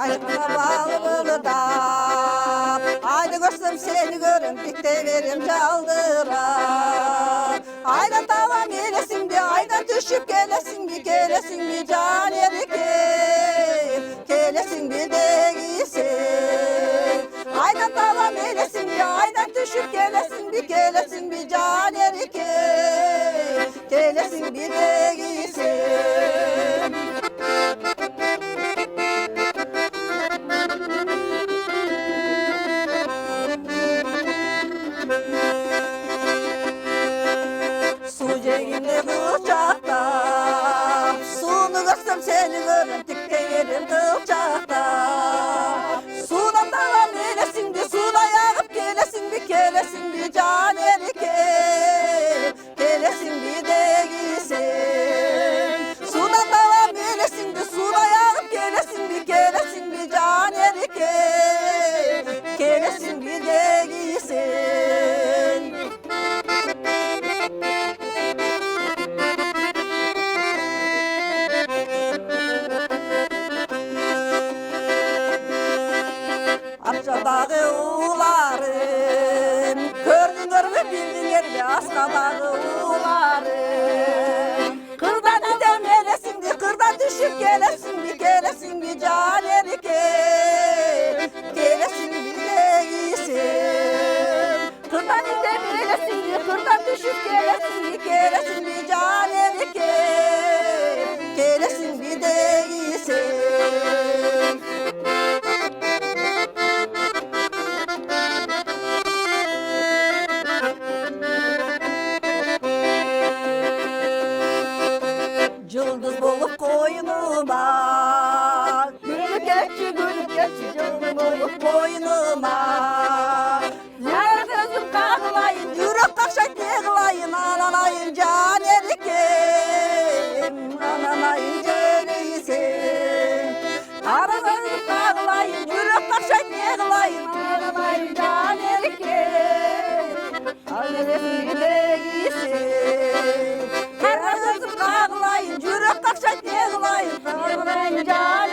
ayakta bağlı da. Haydi görsem seni görün dikte verim çaldıra. Aydan tavam eylesin bir aydan düşüp gelesin bir gelesin bir can erikim. Gelesin bir de giysin. Aydan tavam eylesin bir aydan düşüp gelesin bir gelesin bir can erikim. Gelesin bir de giysin. Su cenginde kılçakta, sunu görsem seni görürüm dikte yerim kılçakta. Sudan tavam eylesin bir suda yağıp gelesin bir gelesin bir can erikim. Gelesin bir de giysin. Sudan tavam eylesin bir suda yağıp gelesin bir gelesin bir can erikim. Gelesin bir de giysin. Aşağıdağı uğularım, gördünger mi bildinler mi aşağıdağı uğularım. Kırdan idem eylesin bir kırdan düşüp gelesin bir gelesin bir can erikim. Gelesin bir de giysin. Kırdan idem eylesin bir kırdan düşüp gelesin bir gelesin bir can erikim. Gelesin bir de giysin. Yıldız bulup koynuma, gülüp geçi yıldız bulup koynuma. Nerede gözüm kağılayın, yürek kakşak yığılayın, analayın can erikim, analayın can erikim. Arada gözüm kağılayın, yürek kakşak yığılayın, analayın can erikim, analayın bir de giysin. Her gözüm kağılayın, yürek kakşak yığılayın, analayın can